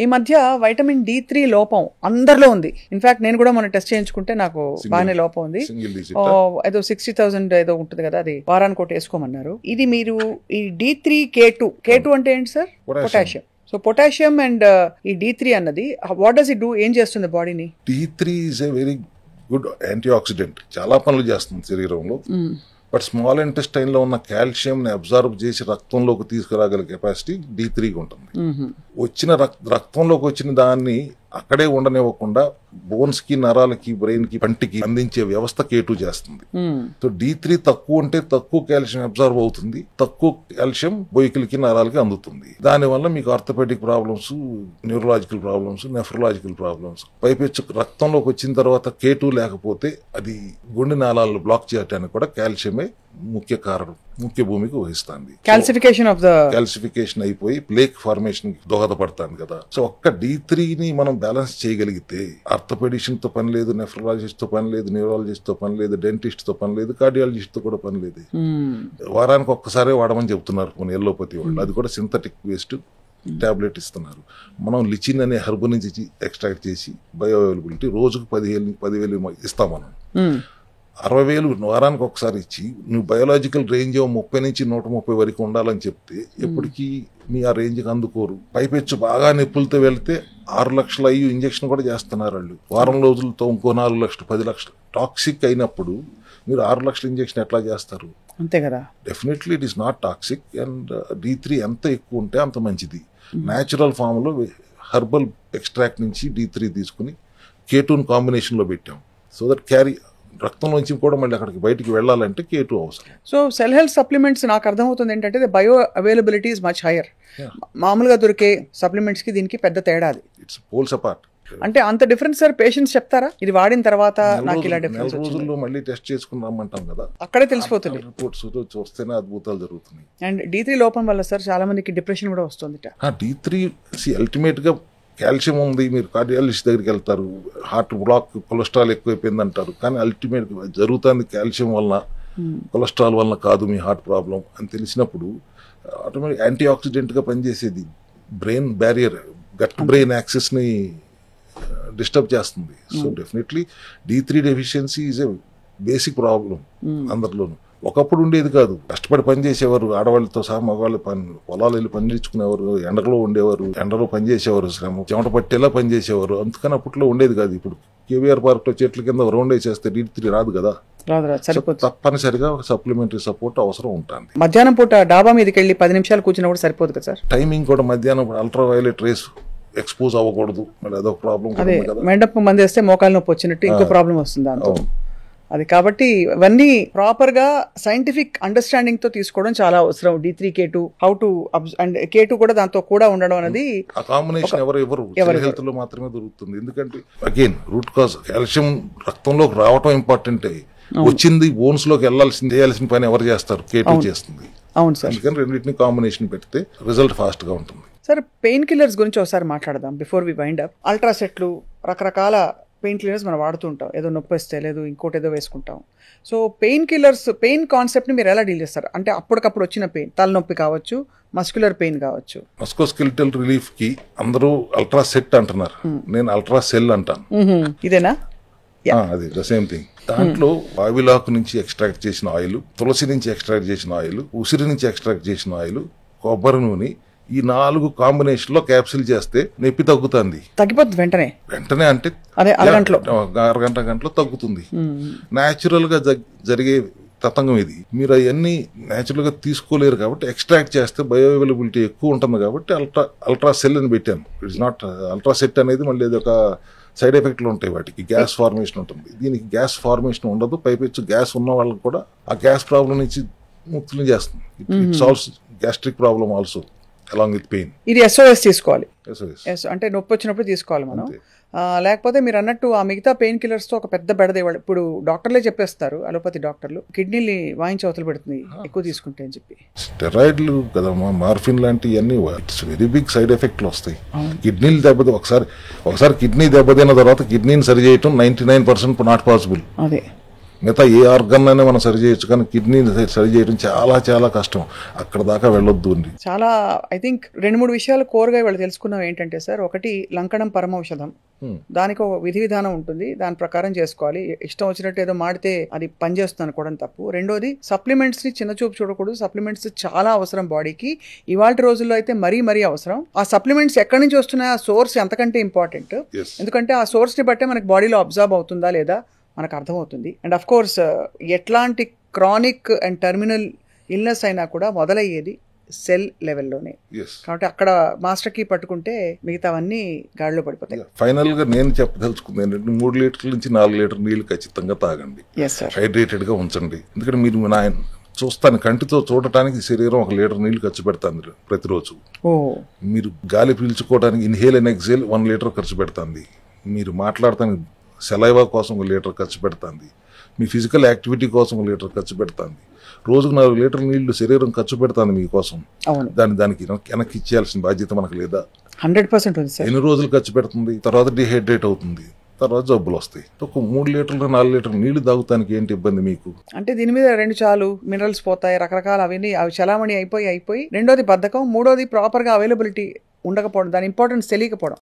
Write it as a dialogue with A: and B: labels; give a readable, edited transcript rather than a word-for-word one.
A: ఈ మధ్య vitamin D3 లోపం అందరిలో ఉంది. ఇన్ఫాక్ట్ నేను కూడా మొన్న టెస్ట్ చేయించుకుంటే నాకు బాగానే లోపం ఉంది. ఏదో 60,000 ఏదో ఉంటుంది కదా, అది వారానికి ఒకటి వేసుకోమన్నారు. ఇది మీరు ఈ D3 K2 అంటే ఏంటి sir? Potassium. So potassium and ఈ D3 అన్నది వాట్ డస్ ఇట్ డూ? ఏం చేస్తుంది బాడీని?
B: D3 is a very good anti oxidant, చాలా పనులు చేస్తుంది శరీరంలో. బట్ స్మాల్ ఇంటెస్టైన్ లో ఉన్న కాల్షియం ని అబ్జర్వ్ చేసి రక్తంలోకి తీసుకురాగల కెపాసిటీ D3కి ఉంటుంది. వచ్చిన రక్తంలోకి వచ్చిన దాన్ని అక్కడే ఉండనివ్వకుండా బోన్స్ కి, నరాలకి, బ్రెయిన్ కి, పంటికి అందించే వ్యవస్థ K2 చేస్తుంది. సో D3 తక్కువ ఉంటే తక్కువ కాల్షియం అబ్జర్వ్ అవుతుంది, తక్కువ కాల్షియం బొయ్యికలకి, నరాలకి అందుతుంది. దానివల్ల మీకు orthopaedic problems, neurological problems, nephrological problems. పైపెచ్చు రక్తంలోకి వచ్చిన తర్వాత K2 లేకపోతే అది గుండె నాళాలను బ్లాక్ చేయడానికి కూడా కాల్షియమే ముఖ్య కారణం, ముఖ్య భూమిక వహిస్తుంది. కాల్సిఫికేషన్ అయిపోయి ప్లేక్ ఫార్మేషన్ దోహదపడతాను కదా. సో ఒక్క D3ని మనం బ్యాలెన్స్ చేయగలిగితే ఆర్థోపెడిషన్ తో పని లేదు, నెఫ్రాలజిస్ట్ తో పని లేదు, న్యూరాలజిస్ట్ తో పని లేదు, డెంటిస్ట్ తో పని లేదు, కార్డియాలజిస్ట్ తో కూడా పని లేదు. వారానికి ఒక్కసారే వాడమని చెప్తున్నారు కొన్ని ఎల్లోపతి వాళ్ళు. అది కూడా సింథటిక్ వేస్ట్ టాబ్లెట్ ఇస్తున్నారు. మనం లిచిన్ అనే హెర్బ్ నుంచి ఎక్స్ట్రాక్ట్ చేసి బయో అవైలబిలిటీ రోజుకు 10,000 ఇస్తాం మనం. 60,000 వారానికి ఒకసారి ఇచ్చి నువ్వు బయోలాజికల్ రేంజ్ 30 నుంచి 130 వరకు ఉండాలని చెప్తే ఎప్పటికీ మీ ఆ రేంజ్కి అందుకోరు. పైపెచ్చు బాగా నొప్పులతో వెళ్తే 6 లక్షల అయ్యి ఇంజక్షన్ కూడా చేస్తున్నారు వాళ్ళు. వారం రోజులతో ఇంకో 4 లక్షలు, 10 లక్షలు. టాక్సిక్ అయినప్పుడు మీరు 6 లక్షల ఇంజక్షన్ ఎట్లా చేస్తారు?
A: అంతే కదా.
B: Definitely it is not toxic. And D3 ఎంత ఎక్కువ ఉంటే అంత మంచిది. న్యాచురల్ ఫామ్ లో హెర్బల్ ఎక్స్ట్రాక్ట్ నుంచి D3 తీసుకుని K2 కాంబినేషన్ లో పెట్టాం. సో దట్ క్యారీ రక్తంలోంచి కూడా మళ్ళీ అక్కడికి బయటికి వెళ్ళాలంటే K2 అవసరం.
A: సో సెల్ హెల్త్ సప్లిమెంట్స్ నాకు అర్థమవుతుంది ఏంటంటే bioavailability is much higher. మామూలుగా దొరికే సప్లిమెంట్స్ కి దీనికి పెద్ద తేడా.
B: It's poles apart.
A: అంటే అంత డిఫరెన్స్ సార్ పేషెంట్స్ చెప్తారా? ఇది వాడిన తర్వాత నాకు ఇలా డిఫరెన్స్
B: రోజుల్లో మళ్ళీ టెస్ట్ చేసుకుని రమ్మంటాం కదా,
A: అక్కడే తెలిసిపోతుంది.
B: రిపోర్ట్స్ చూస్తేనే అద్భుతాలు జరుగుతున్నాయి.
A: అండ్ D3 లోపం వల్ల సార్ చాలా మందికి డిప్రెషన్ కూడా వస్తుంది.
B: D3 అల్టిమేట్ గా కాల్షియం ఉంది, మీరు కార్డియాలజిస్ట్ దగ్గరికి వెళ్తారు, హార్ట్ బ్లాక్, కొలెస్ట్రాల్ ఎక్కువైపోయింది అంటారు. కానీ అల్టిమేట్ జరుగుతుంది కాల్షియం వలన, కొలెస్ట్రాల్ వలన కాదు మీ హార్ట్ ప్రాబ్లం అని తెలిసినప్పుడు ఆటోమేటిక్ యాంటీ ఆక్సిడెంట్ గా పనిచేసేది brain barrier, gut brain access ని డిస్టర్బ్ చేస్తుంది. So definitely D3 deficiency is a basic problem అందరిలోనూ. ఒకప్పుడు ఉండేది కాదు, కష్టపడి పనిచేసేవారు, ఆడవాళ్ళతో సహా మగవాళ్ళు పొలాలు వెళ్ళి పని నేర్చుకునేవారు, ఎండలో ఉండేవారు, ఎండలో పనిచేసేవారు, శ్రమ చెమట పట్టేలా పనిచేసేవారు. అందుకని అప్పట్లో ఉండేది కాదు. ఇప్పుడు KVR పార్క్ లో చెట్ల కింద రౌండ్ వేసేస్తే D3 రాదు కదా. తప్పనిసరిగా సప్లిమెంటరీ సపోర్ట్ అవసరం ఉంటుంది.
A: మధ్యాహ్నం పూట డాబా మీదకి వెళ్ళి 10 నిమిషాలు కూర్చున్నా కూడా సరిపోదు కదా సార్.
B: టైమింగ్ కూడా మధ్యాహ్నం అల్ట్రా వైలెట్ రేస్ ఎక్స్పోజ్ అవ్వకూడదు, మళ్ళీ అదొక ప్రాబ్లం.
A: అదే మెండప్ మంది వేస్తే మోకాలు నొప్పి వచ్చినట్టు ఇంకో ప్రాబ్లం వస్తుంది దాంతో. అది కాబట్టి ఇవన్నీ ప్రాపర్ గా సైంటిఫిక్ అండర్స్టాండింగ్ తో తీసుకోవడం చాలా అవసరం. D3 K2 how to and K2 కూడా దాంతో కూడా ఉండడం అనేది
B: ఆ కాంబినేషన్ ఎవరు హెల్త్ లో మాత్రమే దొరుకుతుంది. ఎందుకంటే అగైన్ రూట్ కాజ్ కాల్షియం రక్తంలోకి రావటం ఇంపార్టెంట్. వచ్చింది బోన్స్ లోకి చేయాల్సిన పని ఎవరు చేస్తారు? K2 చేస్తుంది.
A: అవును సార్.
B: అందుకని రెండింటిని కాంబినేషన్ పెడితే రిజల్ట్ ఫాస్ట్ గా ఉంటుంది.
A: సార్ పెయిన్ కిల్లర్స్ గురించి ఒకసారి మాట్లాడదాం బిఫోర్ వి వైండ్ అప్. అల్ట్రాసెట్లు, రకరకాల పెయిన్ కిల్లర్స్ మనం వాడుతూ ఉంటాం. ఏదో నొప్పి వస్తే లేదు ఇంకోటి ఏదో వేసుకుంటాం. So pain killers, pain concept ని మీరు ఎలా డీల్ చేస్తారు? అంటే అప్పటికప్పుడు వచ్చిన పెయిన్, తలనొప్పి కావచ్చు, మస్క్యులర్ పెయిన్ కావచ్చు.
B: మస్కోస్కెలిటల్ రిలీఫ్ కి అందరూ అల్ట్రాసెట్ అంటున్నారు, నేను అల్ట్రాసెల్ అంటాను.
A: ఇదేనా?
B: అది ద సేమ్ థింగ్. దాంట్లో వావిలాకు నుంచి ఎక్స్ట్రాక్ట్ చేసిన ఆయిల్, తులసి నుంచి ఎక్స్ట్రాక్ట్ చేసిన ఆయిల్, ఉసిరి నుంచి ఎక్స్ట్రాక్ట్ చేసిన ఆయిల్, కొబ్బరి నూనె, ఈ 4 కాంబినేషన్ లో క్యాప్సిల్ చేస్తే నొప్పి తగ్గుతుంది.
A: తగ్గిపోతుంది వెంటనే అంటే
B: అరగంటలో తగ్గుతుంది. న్యాచురల్ గా జరిగే తతంగం ఇది. మీరు అవన్నీ న్యాచురల్ గా తీసుకోలేరు కాబట్టి ఎక్స్ట్రాక్ట్ చేస్తే బయో అవైలబిలిటీ ఎక్కువ ఉంటుంది కాబట్టి అల్ట్రాసెల్ అని పెట్టాను. ఇట్స్ నాట్ అల్ట్రాసెట్ అనేది మళ్ళీ ఒక సైడ్ ఎఫెక్ట్లు ఉంటాయి వాటికి. గ్యాస్ ఫార్మేషన్ ఉంటుంది, దీనికి గ్యాస్ ఫార్మేషన్ ఉండదు. పైపెచ్చు గ్యాస్ ఉన్న వాళ్ళకి కూడా ఆ గ్యాస్ ప్రాబ్లం నుంచి ముక్తులు చేస్తుంది. It solves gastric problem also along with pain.
A: ఇది SOS తీసుకోవాలి, అంటే నొప్పి వచ్చినప్పుడు తీసుకోవాలి మనం. లేకపోతే మీరు అన్నట్టు ఆ మిగతా పెయిన్ కిల్లర్స్ తో ఒక పెద్ద బెడదేవాడు. ఇప్పుడు డాక్టర్లే చెప్పేస్తారు, అలోపతి డాక్టర్లు, కిడ్నీని వాయించి అవతలు పెడుతుంది ఎక్కువ తీసుకుంటే అని చెప్పి.
B: స్టెరాయిడ్లు కదమ్మా, మార్ఫిన్ లాంటివి అన్ని వెరీ బిగ్ సైడ్ ఎఫెక్ట్లు వస్తాయి. కిడ్నీలు దెబ్బతి ఒకసారి కిడ్నీ దెబ్బతిన్న తర్వాత కిడ్నీని సరి చేయటం 99% నాట్ పాసిబుల్.
A: అదే
B: మిగతా ఏ ఆర్గన్ అయినా మనం సరి చేయొచ్చు, కానీ కిడ్నీని సరి చేయడం చాలా చాలా కష్టం. అక్కడ దాకా వెళ్ళొద్దు అండి.
A: చాలా ఐ థింక్ 2-3 విషయాలు కోరుగా వాళ్ళు తెలుసుకున్నాం ఏంటంటే సార్, ఒకటి లంకణం పరమౌషధం, దానికి ఒక విధి విధానం ఉంటుంది, దాని ప్రకారం చేసుకోవాలి. ఇష్టం వచ్చినట్టు ఏదో మాడితే అది పనిచేస్తుంది అనుకోవడం తప్పు. రెండోది సప్లిమెంట్స్ ని చిన్న చూపు చూడకూడదు. సప్లిమెంట్స్ చాలా అవసరం బాడీకి. ఇవాళ రోజుల్లో అయితే మరీ మరీ అవసరం. ఆ సప్లిమెంట్స్ ఎక్కడి నుంచి వస్తున్నాయి, ఆ సోర్స్ ఎంతకంటే ఇంపార్టెంట్. ఎందుకంటే ఆ సోర్స్ ని బట్టే మనకి బాడీలో అబ్జర్వ్ అవుతుందా లేదా మనకు అర్థమవుతుంది. అండ్ అఫ్ కోర్స్ ఎట్లాంటి క్రానిక్ అండ్ టర్మినల్ ఇల్నెస్ అయినా కూడా మొదలయ్యేది సెల్ లెవెల్లోనే. కాబట్టి అక్కడ మాస్టర్ కీ పట్టుకుంటే మిగతావన్నీ గాడిలో పడిపోతాయి.
B: ఫైనల్ గా నేను చెప్పదలుచుకుంది ఏంటంటే 3 లీటర్ల నుంచి 4 లీటర్ నీళ్లు ఖచ్చితంగా తాగండి. హైడ్రేటెడ్ గా ఉంచండి. ఎందుకంటే మీరు చూస్తాను, కంటితో చూడటానికి శరీరం 1 లీటర్ నీళ్లు ఖర్చు పెడుతుంది ప్రతిరోజు. మీరు గాలి పీల్చుకోవడానికి ఇన్హేల్ అండ్ ఎక్సేల్ 1 లీటర్ ఖర్చు పెడుతుంది. మీరు మాట్లాడటానికి సెలైవా కోసం 1 లీటర్ ఖర్చు పెడుతుంది. మీ ఫిజికల్ యాక్టివిటీ కోసం 1 లీటర్ ఖర్చు పెడుతుంది. రోజుకు 4 లీటర్ల నీళ్లు శరీరం ఖర్చు పెడుతుంది మీకోసం. దానికి వెనక్కి ఇచ్చేయాల్సిన బాధ్యత మనకు లేదా?
A: 100% ఉంది సార్.
B: ఎన్ని రోజులు ఖర్చు పెడుతుంది, తర్వాత డిహైడ్రేట్ అవుతుంది, తర్వాత జబ్బులు వస్తాయి. ఒక 3 లీటర్లు 4 లీటర్లు నీళ్లు తాగుతానికి ఏంటి ఇబ్బంది మీకు?
A: అంటే దీని మీద 2 చాలు, మినరల్స్ పోతాయి, రకరకాల అవి చలామణి అయిపోయి. రెండోది బద్ధకం, మూడోది ప్రాపర్ గా అవైలబిలిటీ ఉండకపోవడం, దాని ఇంపార్టెన్స్ తెలియకపోవడం.